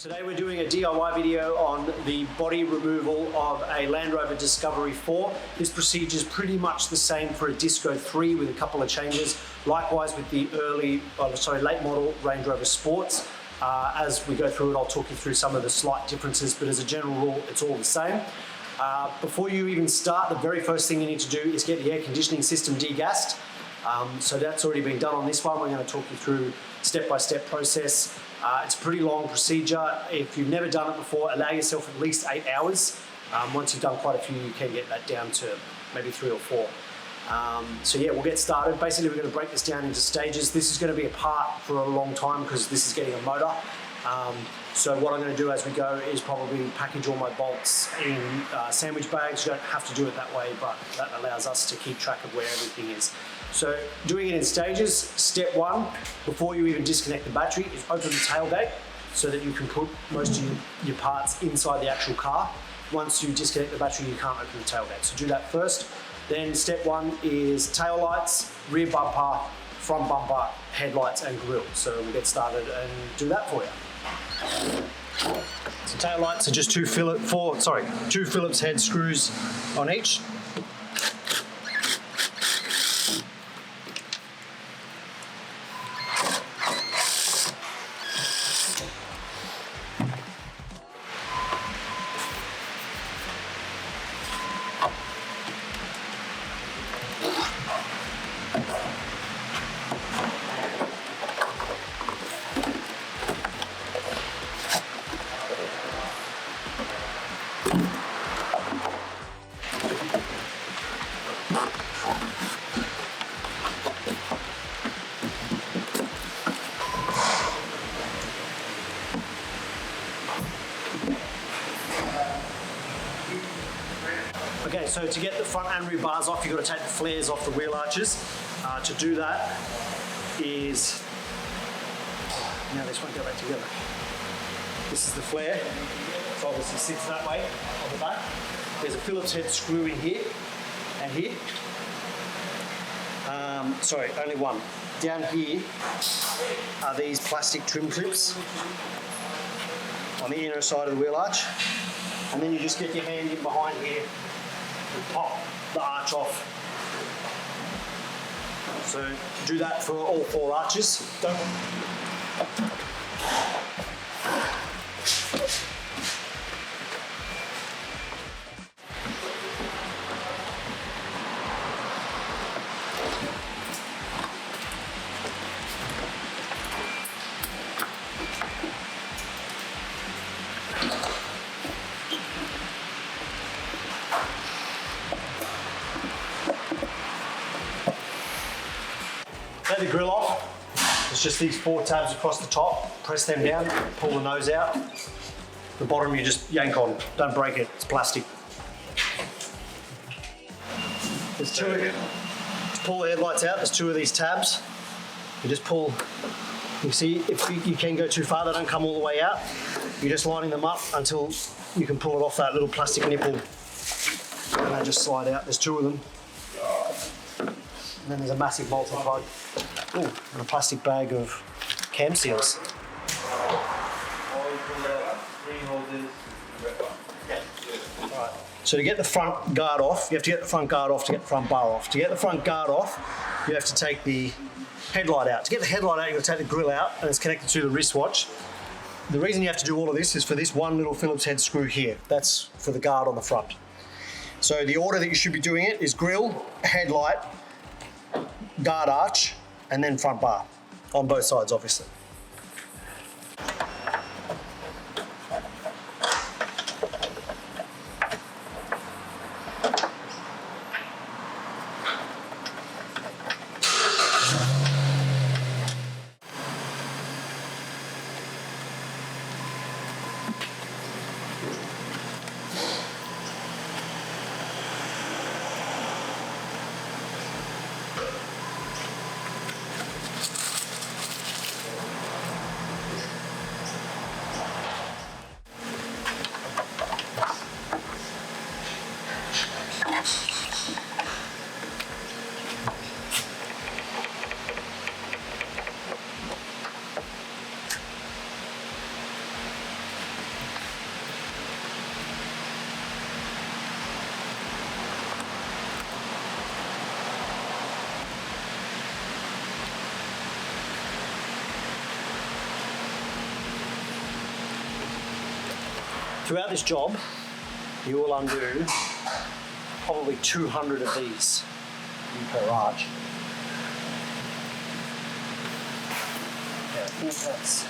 Today we're doing a DIY video on the body removal of a Land Rover Discovery 4. This procedure is pretty much the same for a Disco 3 with a couple of changes. Likewise with the late model Range Rover Sports. As we go through it, I'll talk you through some of the slight differences, but as a general rule, it's all the same. Before you even start, the very first thing you need to do is get the air conditioning system degassed. So that's already been done on this one. We're going to talk you through step-by-step process. It's a pretty long procedure. If you've never done it before, allow yourself at least 8 hours. Once you've done quite a few, you can get that down to maybe 3 or 4. So yeah, we'll get started. Basically, we're going to break this down into stages. This is going to be a part for a long time because this is getting a motor. So what I'm going to do as we go is probably package all my bolts in sandwich bags. You don't have to do it that way, but that allows us to keep track of where everything is. So doing it in stages, step 1, before you even disconnect the battery, is open the tailgate so that you can put most of your parts inside the actual car. Once you disconnect the battery, you can't open the tailgate. So do that first. Then step 1 is tail lights, rear bumper, front bumper, headlights and grille. So we'll get started and do that for you. So tail lights are just two Phillips head screws on each. Okay, so to get the front and rear bars off, you've got to take the flares off the wheel arches. To do that is, now this won't go back together. This is the flare, so obviously sits that way on the back. There's a Phillips head screw in here and here. Only one. Down here are these plastic trim clips on the inner side of the wheel arch. And then you just get your hand in behind here and pop the arch off. So do that for all 4 arches. Take the grill off. It's just these 4 tabs across the top. Press them down, pull the nose out. The bottom you just yank on. Don't break it, it's plastic. There's 2 of you. To pull the headlights out, there's 2 of these tabs. You just pull, you see, if you can go too far, they don't come all the way out. You're just lining them up until you can pull it off that little plastic nipple. And they just slide out. There's 2 of them. And then there's a massive multi-plug. And a plastic bag of cam seals. Right. So to get the front guard off, you have to get the front guard off to get the front bar off. To get the front guard off, you have to take the headlight out. To get the headlight out, you've got to take the grill out, and it's connected to the wristwatch. The reason you have to do all of this is for this one little Phillips head screw here. That's for the guard on the front. So the order that you should be doing it is grill, headlight, guard arch, and then front bar, on both sides obviously. Throughout this job, you will undo probably 200 of these per arch. Yeah, I think that's...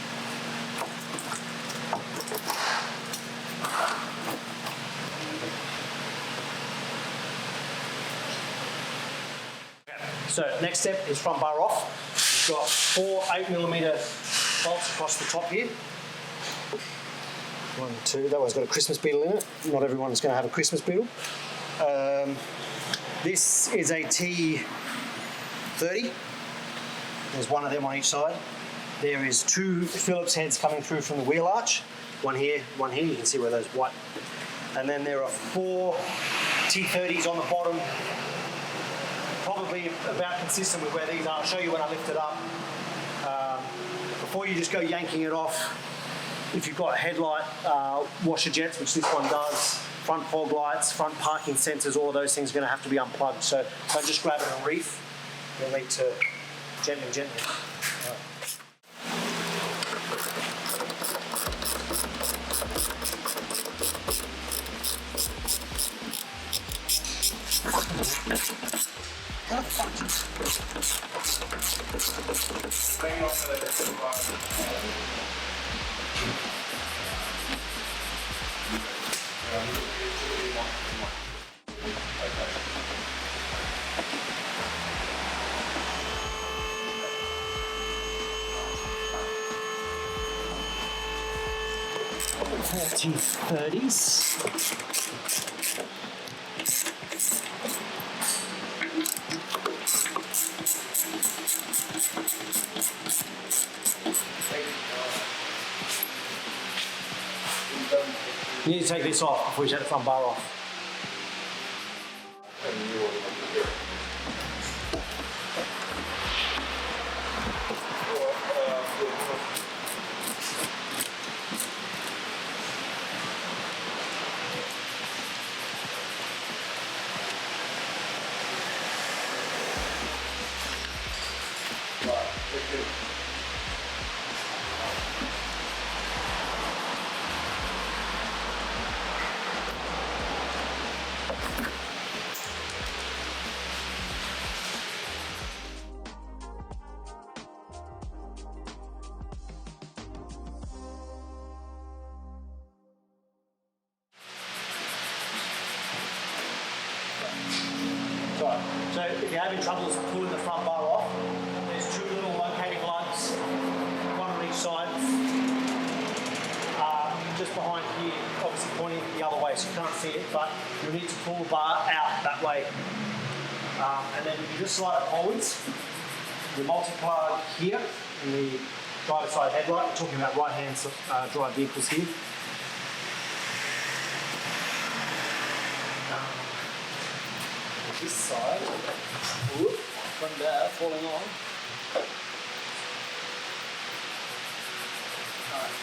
So next step is front bar off. We've got 4 8mm bolts across the top here. 1, 2, that one's got a Christmas beetle in it. Not everyone's going to have a Christmas beetle. This is a T30. There's one of them on each side. There is 2 Phillips heads coming through from the wheel arch. One here, one here. You can see where those white. And then there are 4 T30s on the bottom. Probably about consistent with where these are. I'll show you when I lift it up. Before you just go yanking it off, if you've got headlight washer jets, which this one does, front fog lights, front parking sensors, all of those things are going to have to be unplugged. So don't just grab it and reef. You'll need to gently. T30s. You need to take this off before you take the front bar off. So if you're having troubles pulling the front bar off, there's 2 little locating lugs, one on each side, just behind here, obviously pointing the other way, so you can't see it, but you'll need to pull the bar out that way. And then you just slide it forwards. The multi-plug here in the driver's side headlight, we're talking about right-hand drive vehicles here. This side, whoop, from there, falling on.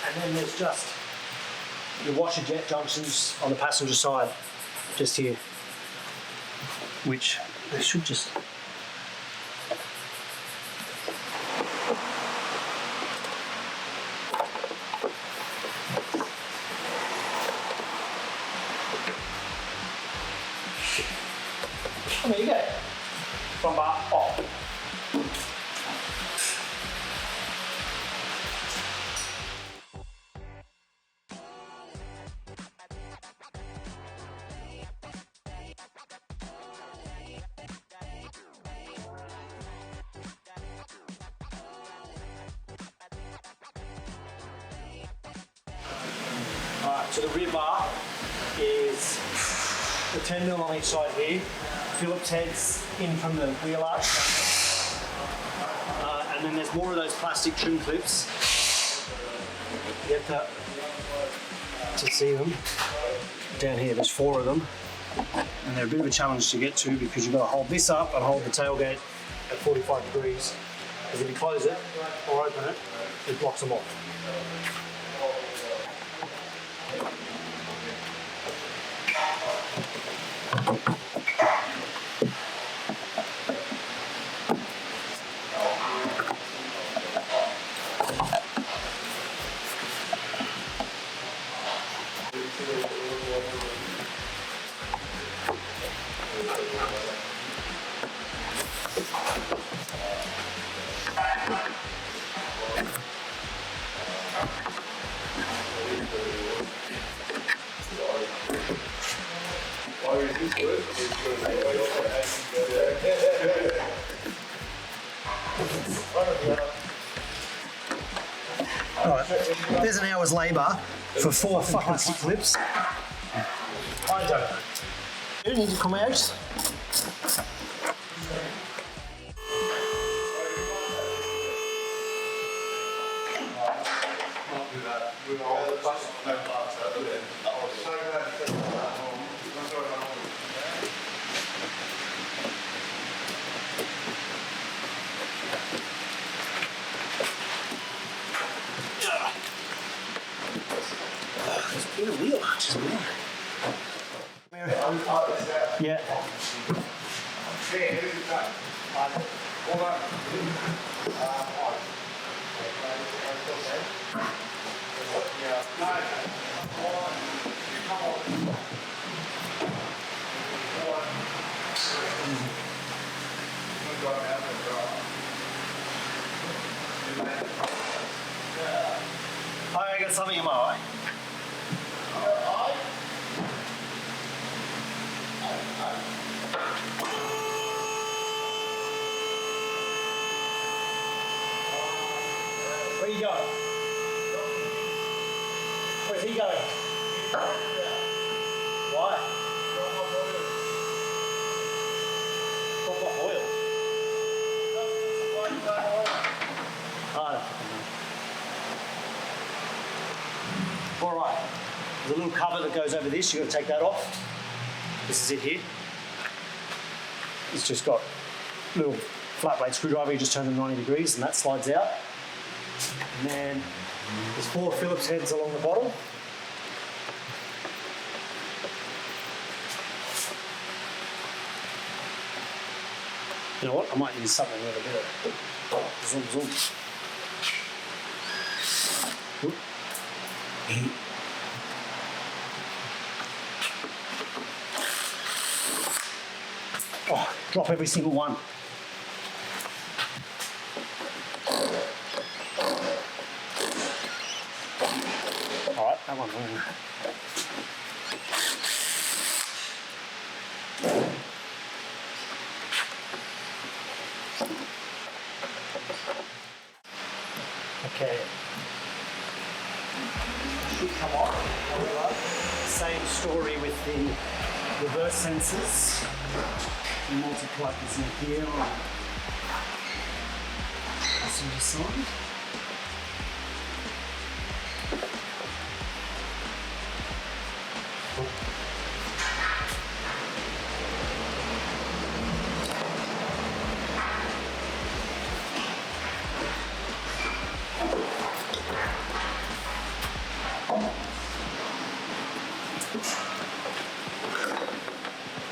And then there's just your washer jet junctions on the passenger side, just here, which they should just... There you go. Front bar off. Alright, so the rear bar is the 10mm on each side here. Phillips heads in from the wheel arch. And then there's more of those plastic trim clips. You have to see them. Down here, there's 4 of them. And they're a bit of a challenge to get to because you've got to hold this up and hold the tailgate at 45 degrees. Because if you close it or open it, it blocks them off. Alright, there's an hour's labour for 4 fucking kick flips. I don't know. You need to come out. There's been a wheel arch as well. Yeah. I got something in my eye. Where you going? Where's he going? Why? Drop off oil. I don't fucking know. Alright. There's a little cover that goes over this, you've got to take that off. This is it here. It's just got a little flat blade screwdriver, you just turn them 90 degrees and that slides out. And then there's 4 Phillips heads along the bottom. You know what? I might use something a little bit of zoom zoom. Oop. Oh, drop every single one. All right, that one. Okay. Should come off. However, same story with the reverse sensors. Multi-plug is in here on passenger side.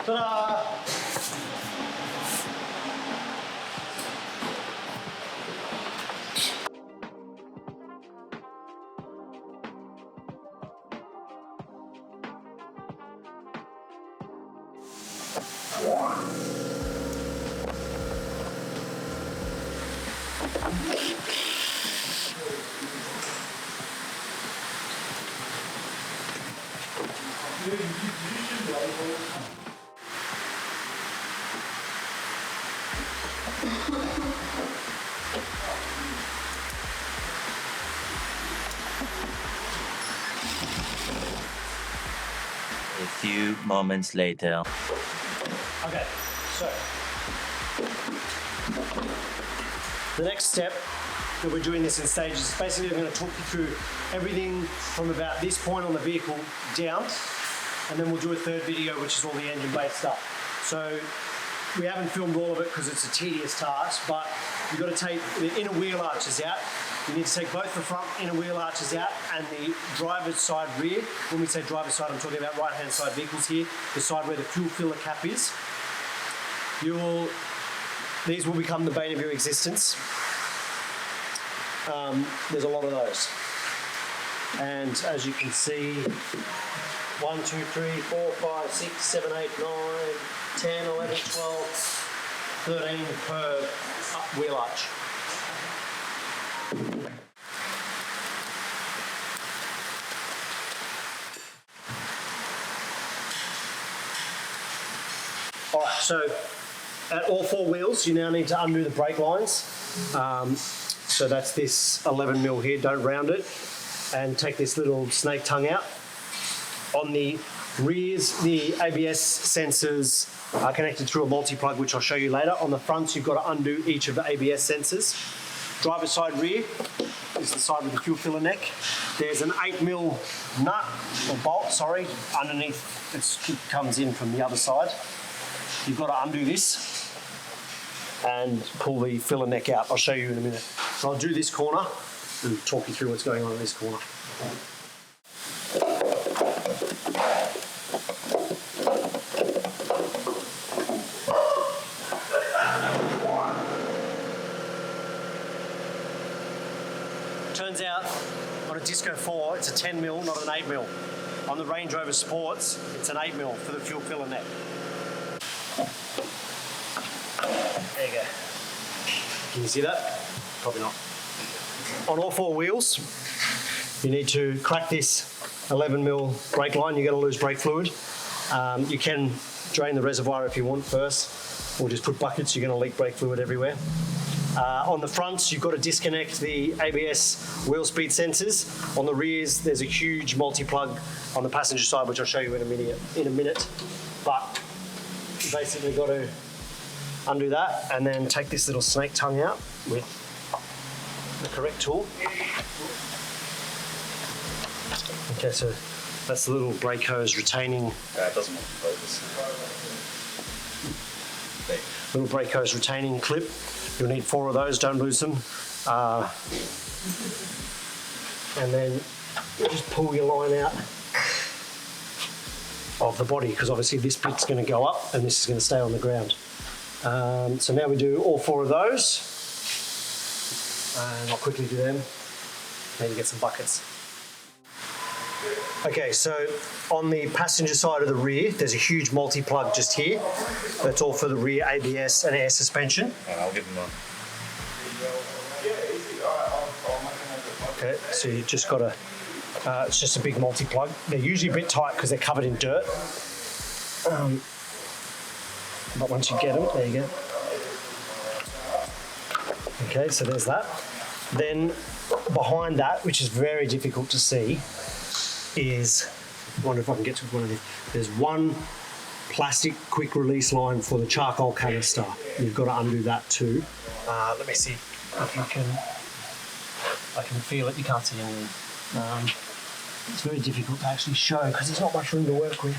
Ta-da! A few moments later. Okay, so the next step that we're doing this in stages is basically I'm going to talk you through everything from about this point on the vehicle down, and then we'll do a third video which is all the engine based stuff. So we haven't filmed all of it because it's a tedious task, but you've got to take the inner wheel arches out. You need to take both the front inner wheel arches out and the driver's side rear. When we say driver's side, I'm talking about right-hand side vehicles here, the side where the fuel filler cap is. These will become the bane of your existence. There's a lot of those. And as you can see, 1, 2, 3, 4, 5, 6, 7, 8, 9, 10, 11, 12, 13 per wheel arch. All right, so at all four wheels, you now need to undo the brake lines. So that's this 11mm here, don't round it. And take this little snake tongue out. On the rears, the ABS sensors are connected through a multi-plug, which I'll show you later. On the fronts, you've got to undo each of the ABS sensors. Driver's side rear is the side with the fuel filler neck. There's an 8mm nut, or bolt, sorry, underneath. It comes in from the other side. You've got to undo this and pull the filler neck out. I'll show you in a minute. So I'll do this corner and talk you through what's going on in this corner. Turns out on a Disco 4 it's a 10mm, not an 8mm. On the Range Rover Sports it's an 8mm for the fuel filler neck. There you go. Can you see that? Probably not. On all four wheels you need to crack this 11mm brake line. You're going to lose brake fluid. You can drain the reservoir if you want first, or just put buckets. You're going to leak brake fluid everywhere. On the fronts, you've got to disconnect the ABS wheel speed sensors. On the rears, there's a huge multi-plug on the passenger side, which I'll show you in a minute. But you basically got to undo that and then take this little snake tongue out with the correct tool. Okay, so that's the little brake hose retaining. It doesn't want to focus. Little brake hose retaining clip. You'll need 4 of those, don't lose them. And then you just pull your line out of the body, because obviously this bit's going to go up and this is going to stay on the ground. So now we do all 4 of those. And I'll quickly do them. Need to get some buckets. Okay, so on the passenger side of the rear, there's a huge multi-plug just here. That's all for the rear ABS and air suspension. I'll give them one. Okay, so you just got to, it's just a big multi-plug. They're usually a bit tight because they're covered in dirt. But once you get them, there you go. Okay, so there's that. Then behind that, which is very difficult to see, is, I wonder if I can get to one of these. There's one plastic quick release line for the charcoal canister. You've got to undo that too. Let me see if you can, I can feel it. You can't see anything. It's very difficult to actually show because there's not much room to work with.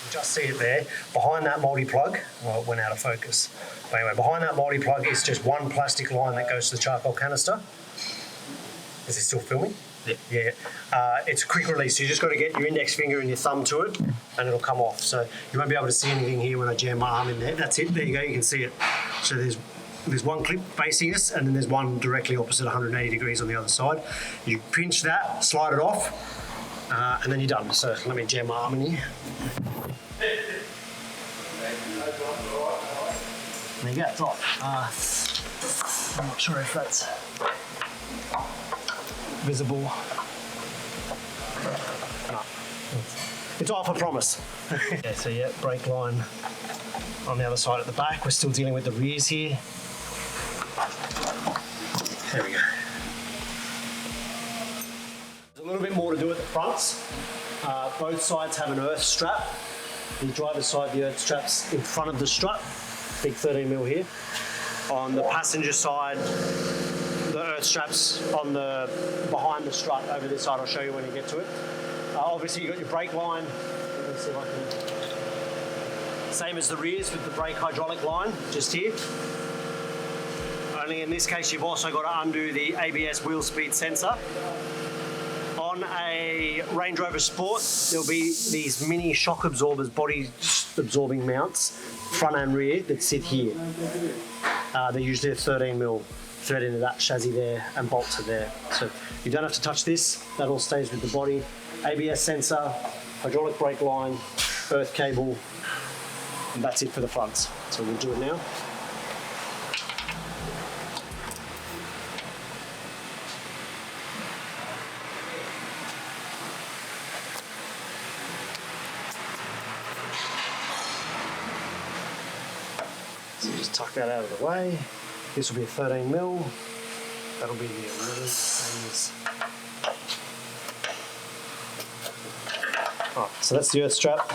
You just see it there. Behind that multi-plug, well, it went out of focus. But anyway, behind that multi-plug is just one plastic line that goes to the charcoal canister. Is it still filming? Yeah. It's a quick release. So you just got to get your index finger and your thumb to it and it'll come off. So you won't be able to see anything here when I jam my arm in there. That's it. There you go. You can see it. So there's one clip facing us and then there's one directly opposite 180 degrees on the other side. You pinch that, slide it off, and then you're done. So let me jam my arm in here. There you go. It's off. I'm not sure if that's visible. No. It's off, I promise. Okay, so yeah, brake line on the other side at the back. We're still dealing with the rears here. There we go. There's a little bit more to do at the fronts. Both sides have an earth strap. The driver's side, the earth strap's in front of the strut. Big 13mm here. On the passenger side, the earth straps on the behind the strut over this side. I'll show you when you get to it. Obviously you've got your brake line. Let me see if I can. Same as the rears with the brake hydraulic line, just here. Only in this case you've also got to undo the ABS wheel speed sensor. On a Range Rover Sport, there'll be these mini shock absorbers, body absorbing mounts, front and rear, that sit here. They're usually a 13mm thread into that chassis there and bolts are there. So you don't have to touch this, that all stays with the body. ABS sensor, hydraulic brake line, earth cable, and that's it for the fronts. So we'll do it now. So just tuck that out of the way. This will be a 13 mil. That'll be the 11, same as. Right, so that's the earth strap.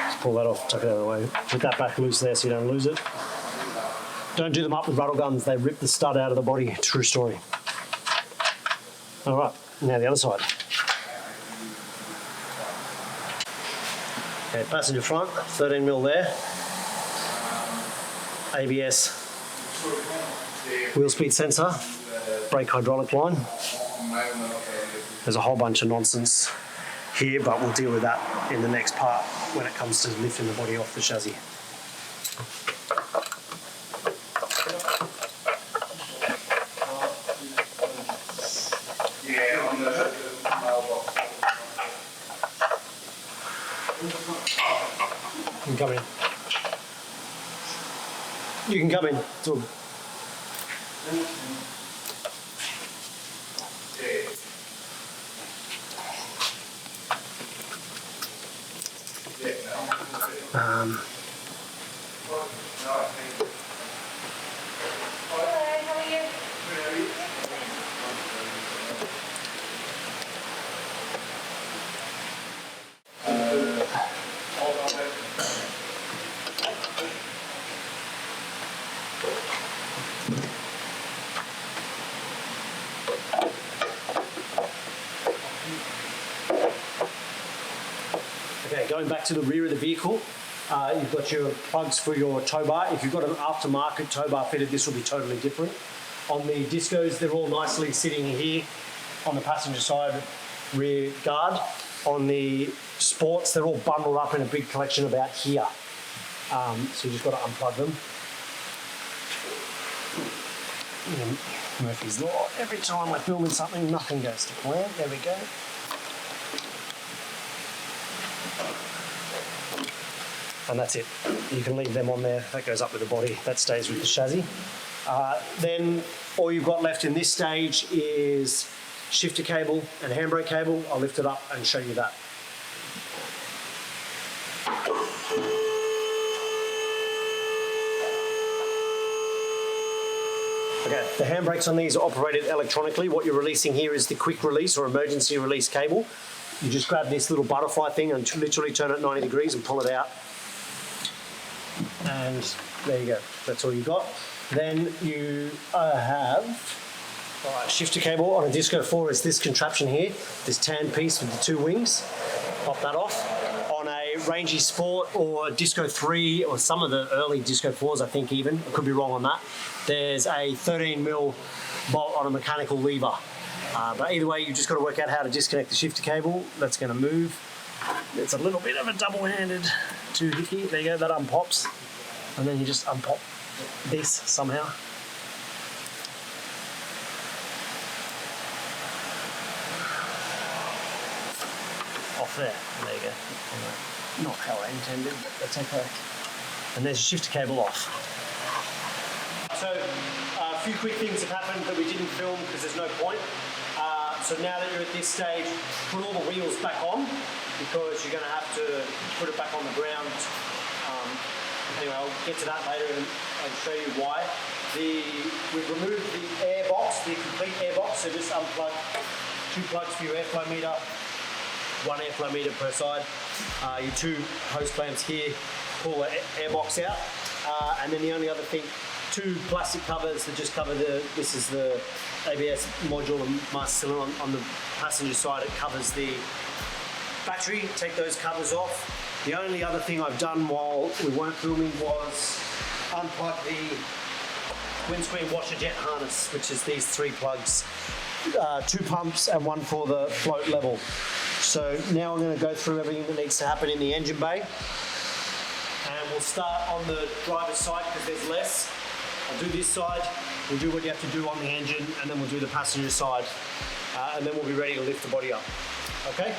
Just pull that off, tuck it out of the way. Put that back loose there so you don't lose it. Don't do them up with rattle guns, they rip the stud out of the body. True story. All right, now the other side. Okay, passenger front, 13 mil there. ABS wheel speed sensor, brake hydraulic line. There's a whole bunch of nonsense here, but we'll deal with that in the next part when it comes to lifting the body off the chassis. You can come in. You can come in. It's all. Okay, going back to the rear of the vehicle, you've got your plugs for your tow bar. If you've got an aftermarket tow bar fitted, this will be totally different. On the discos, they're all nicely sitting here on the passenger side rear guard. On the sports, they're all bundled up in a big collection about here. So you just got to unplug them. Murphy's Law. Every time we're filming something, nothing goes to plan. There we go. And that's it. You can leave them on there. That goes up with the body. That stays with the chassis. Then all you've got left in this stage is shifter cable and handbrake cable. I'll lift it up and show you that. Okay, the handbrakes on these are operated electronically. What you're releasing here is the quick release or emergency release cable. You just grab this little butterfly thing and literally turn it 90 degrees and pull it out. And there you go, that's all you got. Then you have shifter cable on a Disco 4 is this contraption here, this tan piece with the two wings. Pop that off. On a Range Sport or Disco 3 or some of the early Disco 4s, I think even, I could be wrong on that, there's a 13 mil bolt on a mechanical lever. But either way, you just got to work out how to disconnect the shifter cable. That's going to move. It's a little bit of a double-handed doohickey. There you go, that unpops. And then you just unpop this somehow. Off there. There you go. Not how I intended, but that's okay. And there's your shifter cable off. So a few quick things have happened that we didn't film because there's no point. So now that you're at this stage, put all the wheels back on because you're going to have to put it back on the ground. Anyway, I'll get to that later and show you why. We've removed the air box, the complete air box, so just unplug 2 plugs for your airflow meter, 1 airflow meter per side. Your 2 hose clamps here, pull the air box out. And then the only other thing, 2 plastic covers that just cover this is the ABS module and master cylinder on the passenger side. It covers the battery. Take those covers off. The only other thing I've done while we weren't filming was unplug the windscreen washer jet harness, which is these 3 plugs, 2 pumps and 1 for the float level. So now I'm going to go through everything that needs to happen in the engine bay. And we'll start on the driver's side because there's less. I'll do this side, we'll do what you have to do on the engine, and then we'll do the passenger side. And then we'll be ready to lift the body up. Okay?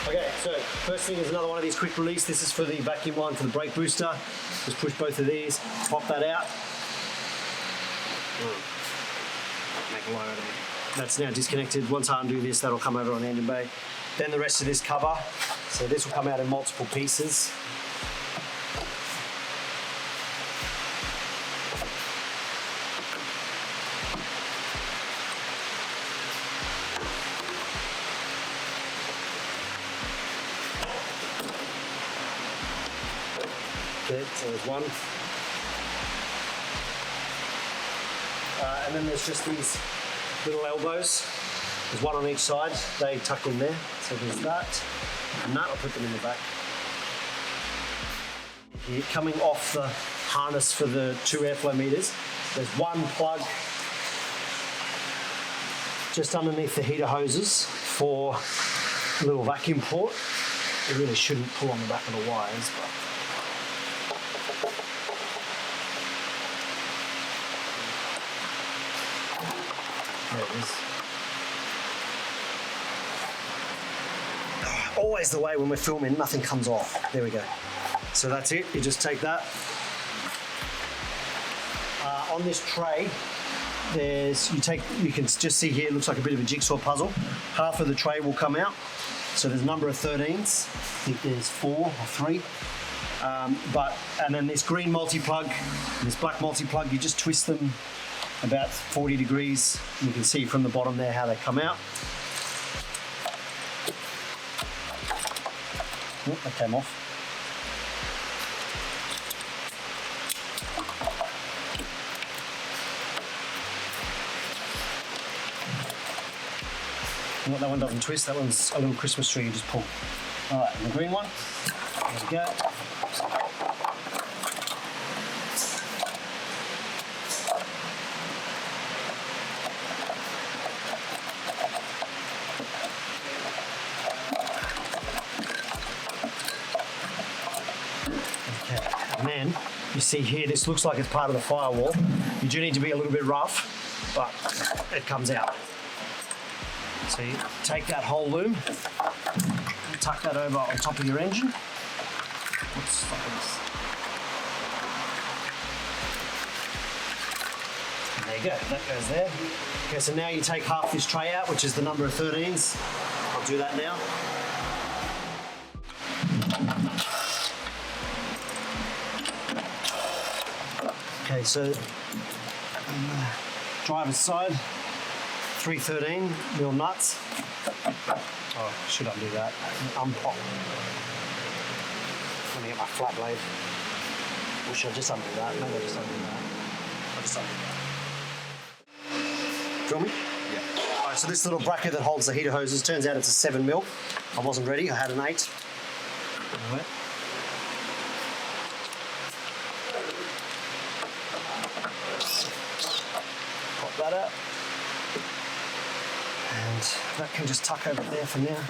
Okay, so first thing is another one of these quick release. This is for the vacuum line for the brake booster. Just push both of these, pop that out. Make a line out of it. That's now disconnected. Once I undo this, that'll come over on the engine bay. Then the rest of this cover. So this will come out in multiple pieces. Okay, so there's one. And then there's just these little elbows. There's one on each side. They tuck in there. So there's that. And that, I'll put them in the back. Here, coming off the harness for the 2 airflow meters, there's one plug just underneath the heater hoses for a little vacuum port. It really shouldn't pull on the back of the wires, but there it is. Always the way when we're filming, nothing comes off. There we go. So that's it. You just take that. On this tray, you can just see here, it looks like a bit of a jigsaw puzzle. Half of the tray will come out. So there's a number of 13s. I think there's 4 or 3. And then this green multi-plug and this black multi-plug, you just twist them about 40 degrees. You can see from the bottom there how they come out. Oh, that came off. Well, that one doesn't twist, that one's a little Christmas tree you just pull. All right, and the green one, there we go. Okay, and then you see here, this looks like it's part of the firewall. You do need to be a little bit rough, but it comes out. So you take that whole loom and tuck that over on top of your engine. Oops, and there you go, that goes there. Okay, so now you take half this tray out, which is the number of 13s. I'll do that now. Okay, so on the driver's side, 3 13mm nuts. Oh, should undo that. Unpop. Let me get my flat blade. Or should I just undo that? Maybe I'll just undo that. I'll just undo that. Feel me? Yeah. Alright, so this little bracket that holds the heater hoses, turns out it's a 7mm. I wasn't ready, I had an 8. Alright. Pop that out. And that can just tuck over there for now.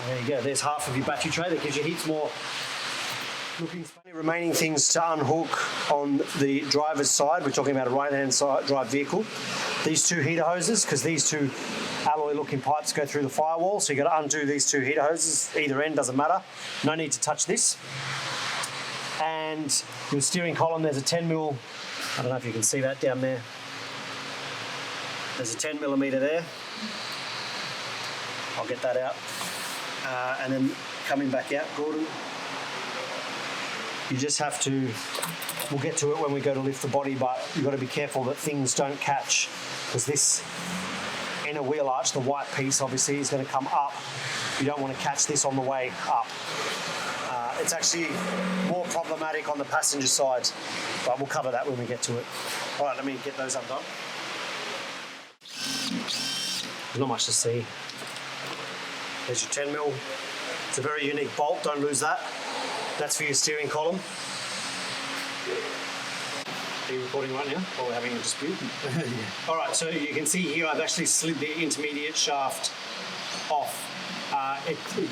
There you go, there's half of your battery tray. That gives you heaps more. Looking funny. Remaining things to unhook on the driver's side. We're talking about a right-hand side drive vehicle. These 2 heater hoses, because these 2 alloy-looking pipes go through the firewall, so you've got to undo these 2 heater hoses. Either end doesn't matter. No need to touch this. And your steering column, there's a 10mm. I don't know if you can see that down there. There's a 10mm there. I'll get that out. And then coming back out, Gordon, you just have to, we'll get to it when we go to lift the body, but you've got to be careful that things don't catch, because this inner wheel arch, the white piece obviously, is going to come up. You don't want to catch this on the way up. It's actually more problematic on the passenger side, but we'll cover that when we get to it. All right, let me get those undone. There's not much to see. There's your 10mm. It's a very unique bolt, don't lose that. That's for your steering column. Are you recording right now while we're having a dispute? Yeah. All right, so you can see here I've actually slid the intermediate shaft off.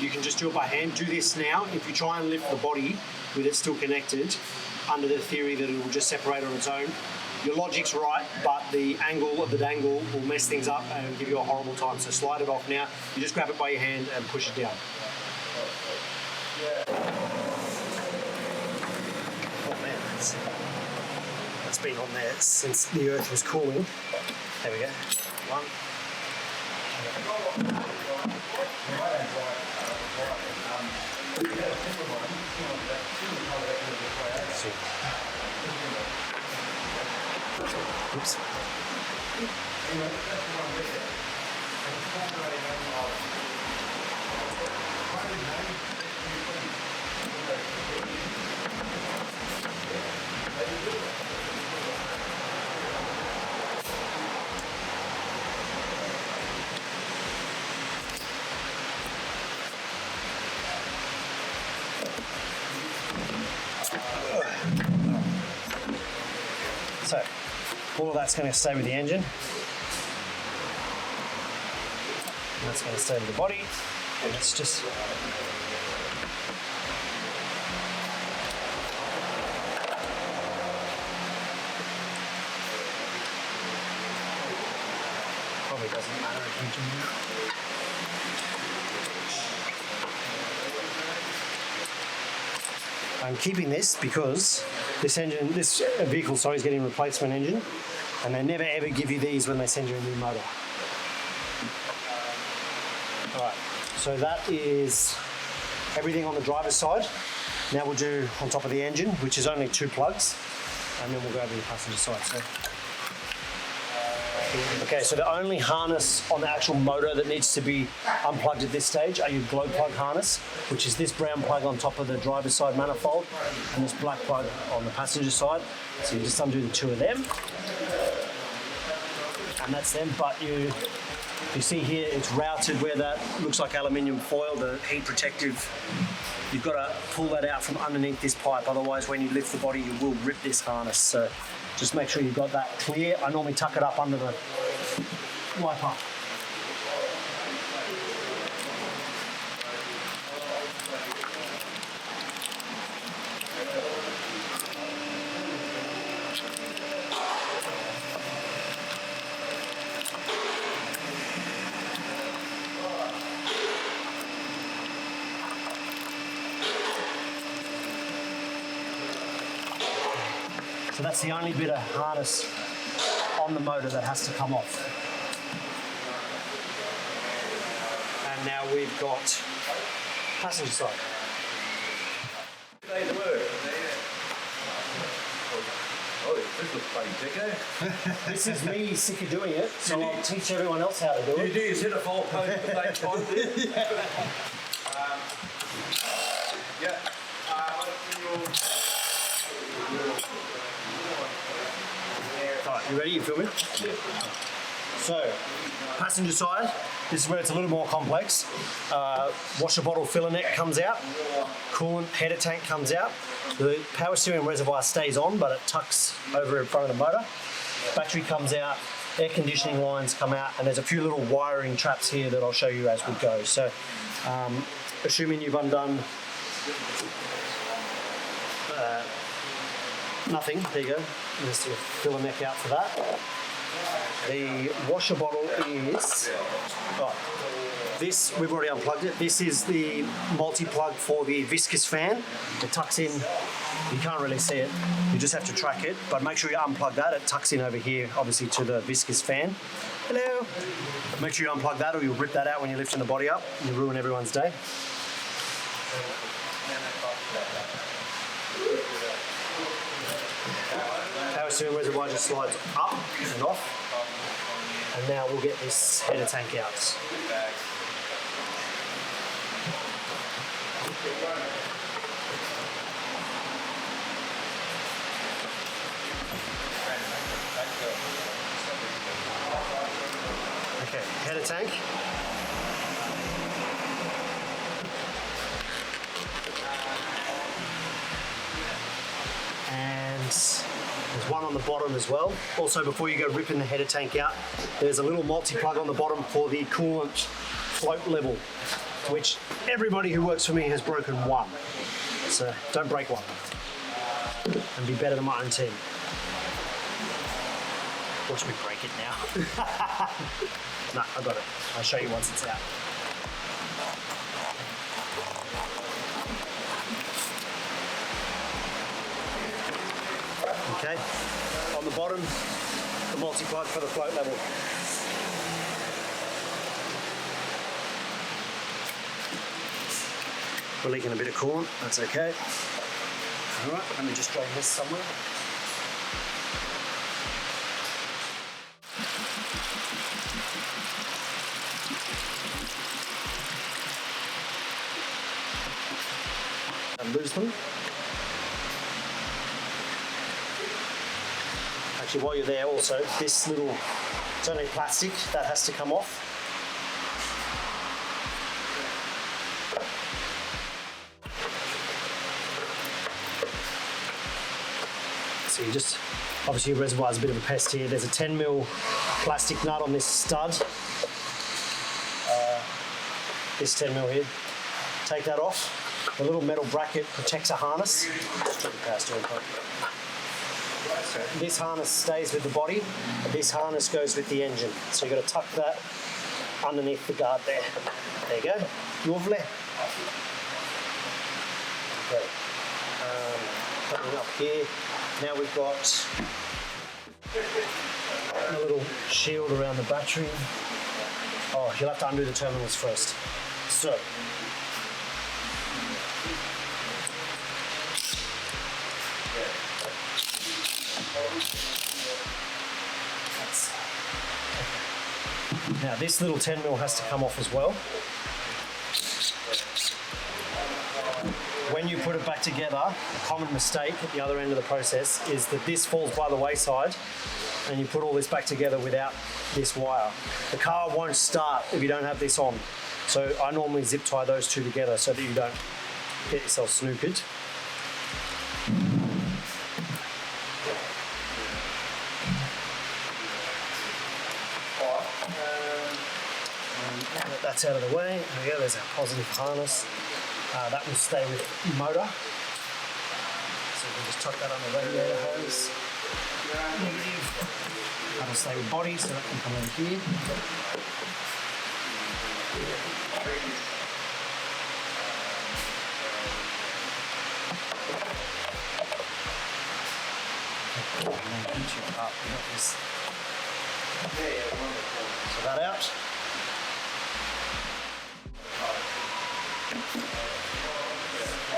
You can just do it by hand. Do this now. If you try and lift the body with it still connected, under the theory that it will just separate on its own, your logic's right, but the angle of the dangle will mess things up and give you a horrible time. So slide it off now. You just grab it by your hand and push it down. Oh man, that's been on there since the earth was cooling. There we go. 1. Oops. So, all of that's going to stay with the engine. And that's going to stay with the body. And it's just probably doesn't matter if you can. I'm keeping this because this vehicle is getting a replacement engine, and they never ever give you these when they send you a new motor. Alright, so that is everything on the driver's side. Now we'll do on top of the engine, which is only 2 plugs, and then we'll go over to the passenger side. Okay, so the only harness on the actual motor that needs to be unplugged at this stage are your glow plug harness, which is this brown plug on top of the driver's side manifold and this black plug on the passenger side. So you just undo the 2 of them, and that's them. But you see here, it's routed where that looks like aluminium foil, the heat protective. You've got to pull that out from underneath this pipe, otherwise when you lift the body you will rip this harness. So just make sure you've got that clear. I normally tuck it up under the wiper. So that's the only bit of harness on the motor that has to come off. And now we've got passenger side. Oh, this looks pretty thick, eh? This is me sick of doing it, so I'll teach everyone else how to do it. You do is hit a full post at the same time, do you? Alright, you ready? You filming? Yeah. So, passenger side, this is where it's a little more complex. Washer bottle filler neck comes out, coolant header tank comes out, the power steering reservoir stays on but it tucks over in front of the motor. Battery comes out, air conditioning lines come out, and there's a few little wiring traps here that I'll show you as we go. So, assuming you've undone nothing, there you go. Just fill a neck out for that. The washer bottle is, this, we've already unplugged it. This is the multi-plug for the viscous fan. It tucks in, you can't really see it, you just have to track it, but make sure you unplug that. It tucks in over here, obviously, to the viscous fan. Hello. Make sure you unplug that or you'll rip that out when you're lifting the body up and you'll ruin everyone's day. Power steering reservoir just slides up and off, and now we'll get this header tank out. Okay, header tank. And there's one on the bottom as well. Also, before you go ripping the header tank out, there's a little multi-plug on the bottom for the coolant float level, which everybody who works for me has broken one. So don't break one and be better than my own team. Watch me break it now. No, I got it. I'll show you once it's out. Okay, on the bottom, the multi-plug for the float level. We're leaking a bit of coolant, that's okay. All right, let me just drain this somewhere. And lose them. Actually, while you're there also, this little, it's only plastic, that has to come off. So you just, obviously your reservoir is a bit of a pest here. There's a 10mm plastic nut on this stud. This 10mm here. Take that off. The little metal bracket protects a harness. This harness stays with the body. This harness goes with the engine. So you've got to tuck that underneath the guard there. There you go. Lovely. Okay. Coming up here. Now we've got a little shield around the battery. Oh, you'll have to undo the terminals first. So, now this little 10mm has to come off as well. When you put it back together, a common mistake at the other end of the process is that this falls by the wayside and you put all this back together without this wire. The car won't start if you don't have this on. So I normally zip tie those two together so that you don't get yourself snookered. Now that that's out of the way, there we go, there's our positive harness. That will stay with the motor. So we can just tuck that on the radiator hose. Negative. That'll stay with body, so that can come over here. So that out.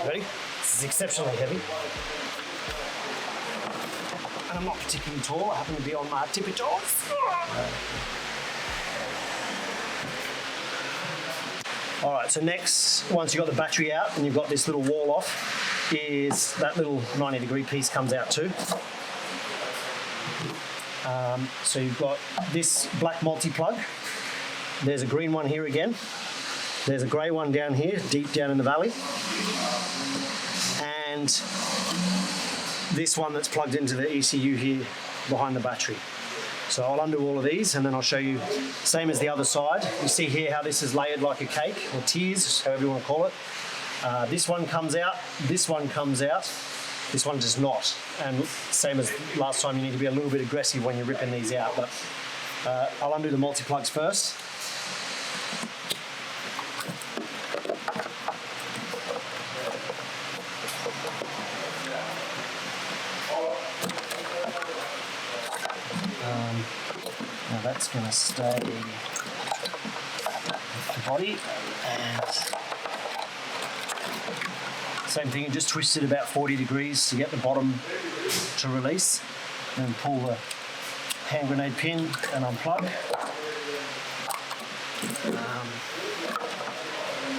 Ready? This is exceptionally heavy. And I'm not particularly tall, I happen to be on my tippy toes. Alright, so next, once you've got the battery out and you've got this little wall off, is that little 90-degree piece comes out too. So you've got this black multi-plug. There's a green one here again. There's a grey one down here, deep down in the valley. And this one that's plugged into the ECU here behind the battery. So I'll undo all of these and then I'll show you, same as the other side. You see here how this is layered like a cake, or tiers, however you want to call it. This one comes out, this one comes out, this one does not. And same as last time, you need to be a little bit aggressive when you're ripping these out. But I'll undo the multi-plugs first. Now that's going to stay with the body, and same thing, you just twist it about 40 degrees to get the bottom to release, then pull the hand grenade pin and unplug.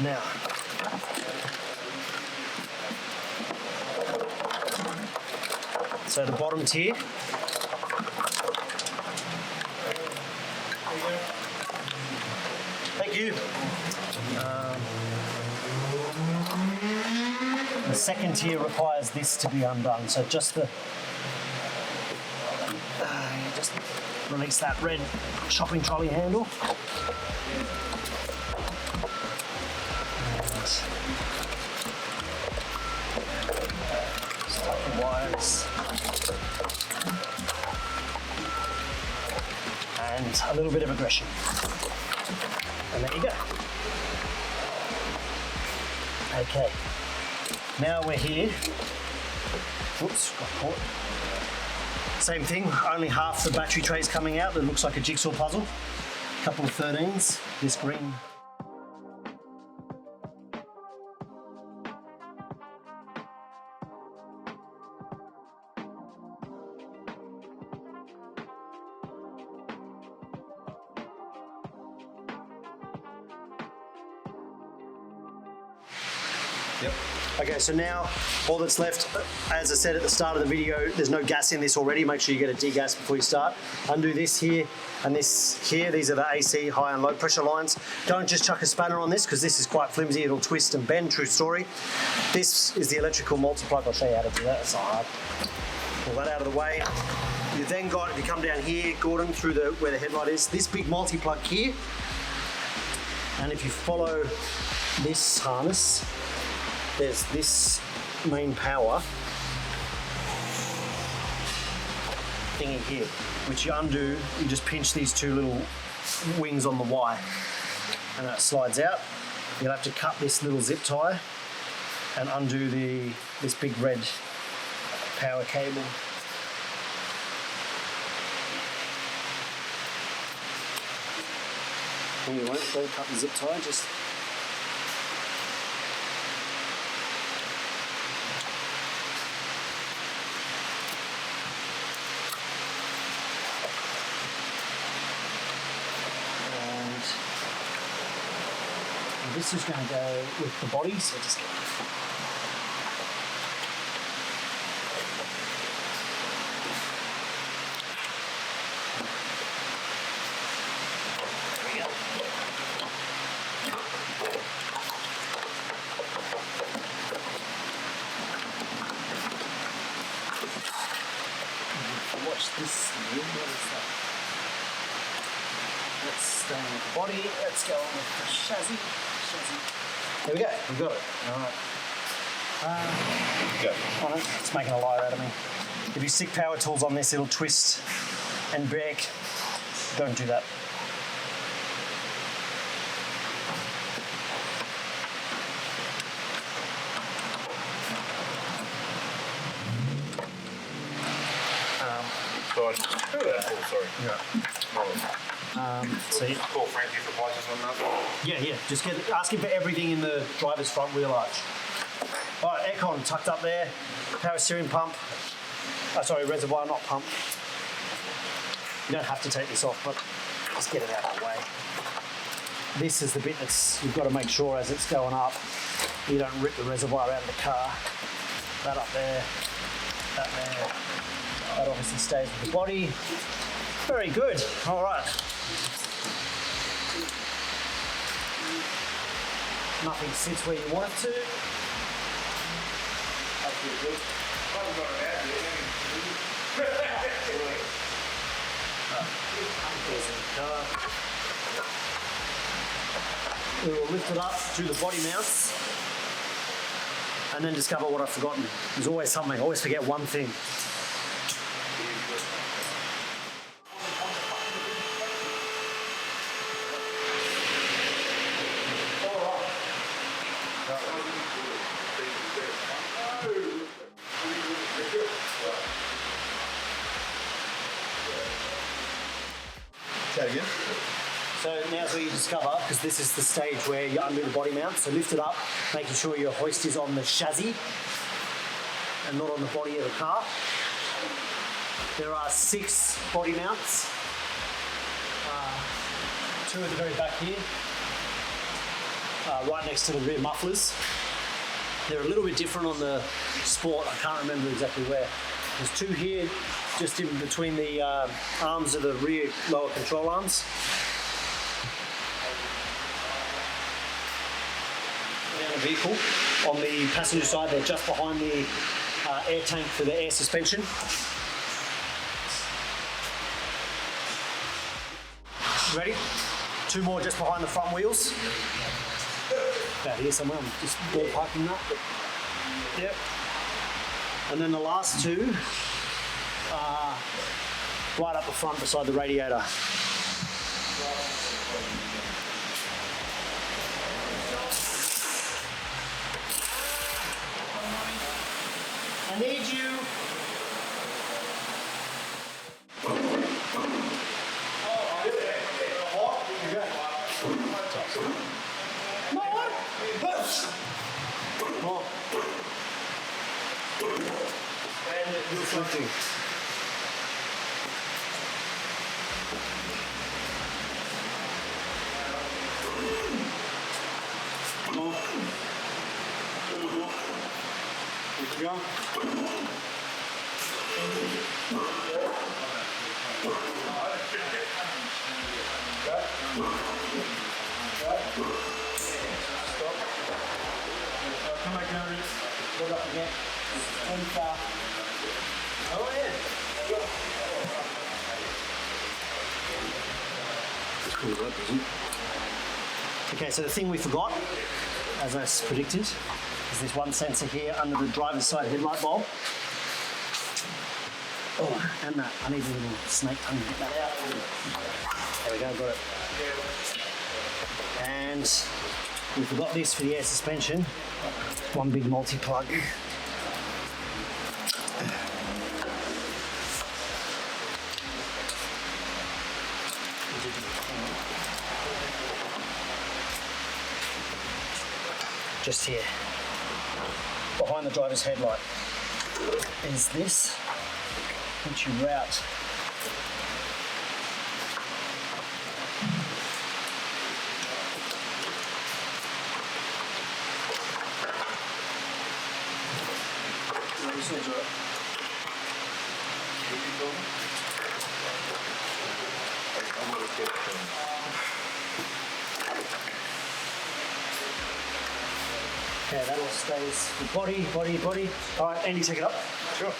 Now, so the bottom tier, thank you. The second tier requires this to be undone, so just the just release that red shopping trolley handle. And start the wires. And a little bit of aggression. And there you go. Okay. Now we're here. Whoops, got caught. Same thing, only half the battery tray's coming out. That looks like a jigsaw puzzle. A couple of 13s. This green. Yep. Okay, so now all that's left, as I said at the start of the video, there's no gas in this already. Make sure you get a degas before you start. Undo this here and this here. These are the AC high and low pressure lines. Don't just chuck a spanner on this because this is quite flimsy. It'll twist and bend, true story. This is the electrical multi-plug. I'll show you how to do that. It's not hard. Pull that out of the way. You then got, if you come down here, Gordon, through where the headlight is, this big multi-plug here. And if you follow this harness, there's this main power thingy here, which you undo, you just pinch these two little wings on the Y and that slides out. You'll have to cut this little zip tie and undo this big red power cable. And you won't cut the zip tie, just this is going to go with the body, so just get there we go. Watch this here. What is that? Let's stay on the body. Let's go on with the chassis. There we go. We got it. All right. Go. Oh, it's making a liar out of me. If you stick power tools on this, it'll twist and break. Don't do that. Sorry. Yeah. So you, Call Frankie for prices on that. yeah. Just ask him for everything in the driver's front wheel arch. All right, aircon tucked up there. Power steering pump. Sorry, reservoir, not pump. You don't have to take this off, but just get it out of the way. This is the bit that's you've got to make sure as it's going up, you don't rip the reservoir out of the car. That up there, that there. That obviously stays with the body. Very good. All right. Nothing sits where you want it to. That's pretty good. We will lift it up, do the body mounts, and then discover what I've forgotten. There's always something. I always forget one thing. Say again. So now's where you discover, because this is the stage where you undo the body mount. So lift it up, making sure your hoist is on the chassis and not on the body of the car. There are 6 body mounts. 2 at the very back here, right next to the rear mufflers. They're a little bit different on the Sport. I can't remember exactly where. There's 2 here, just in between the arms of the rear lower control arms. Down the vehicle. On the passenger side, they're just behind the air tank for the air suspension. Ready? 2 more just behind the front wheels. About here somewhere, I'm just ballparking that. But yep. And then the last 2 are right up the front beside the radiator. I need you. Something. Come back down, look up again. Oh yeah. It's cool, that doesn't. Okay, so the thing we forgot, as I predicted, is this one sensor here under the driver's side headlight bulb. Oh, and that. I need a little snake tongue to get that out. There we go, got it. And we forgot this for the air suspension. One big multi-plug. Just here, behind the driver's headlight, is this, which you route. Okay, that all stays with body. All right, Andy, take it up. Sure.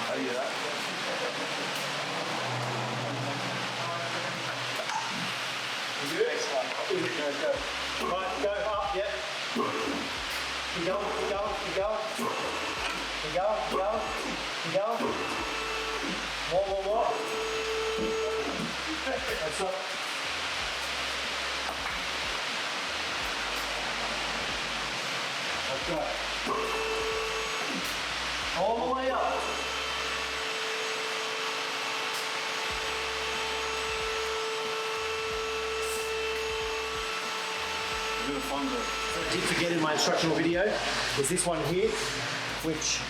How do you do that? Go. Right, go up, yeah. Keep going. More. That's up. That's right. All the way up. So I did forget in my instructional video is this one here, which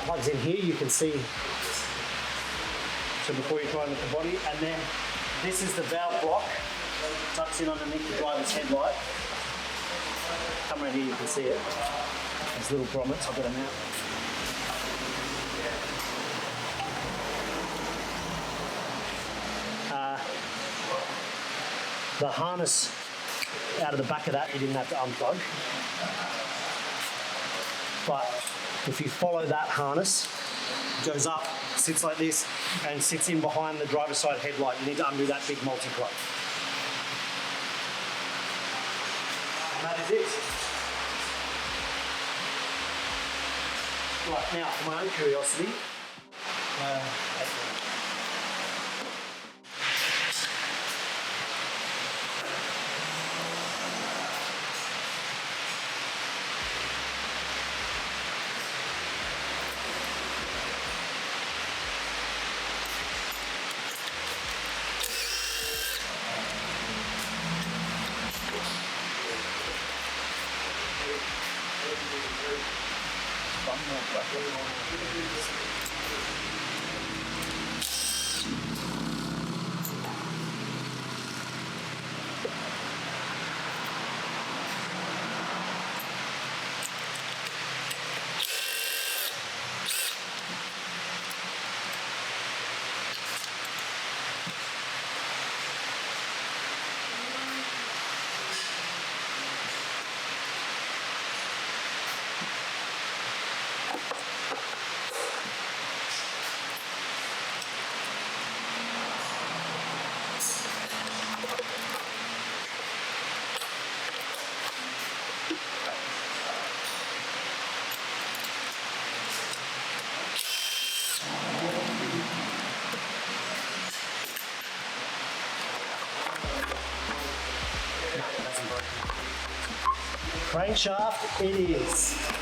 plugs in here. You can see. So before you try and look at the body, and then this is the valve block, tucks in underneath the driver's headlight. Come around here, you can see it. These little grommets, I'll get them out. The harness out of the back of that, you didn't have to unplug. But if you follow that harness, it goes up, sits like this, and sits in behind the driver's side headlight. You need to undo that big multi-plug. And that is it. Right, now, for my own curiosity, crankshaft it is.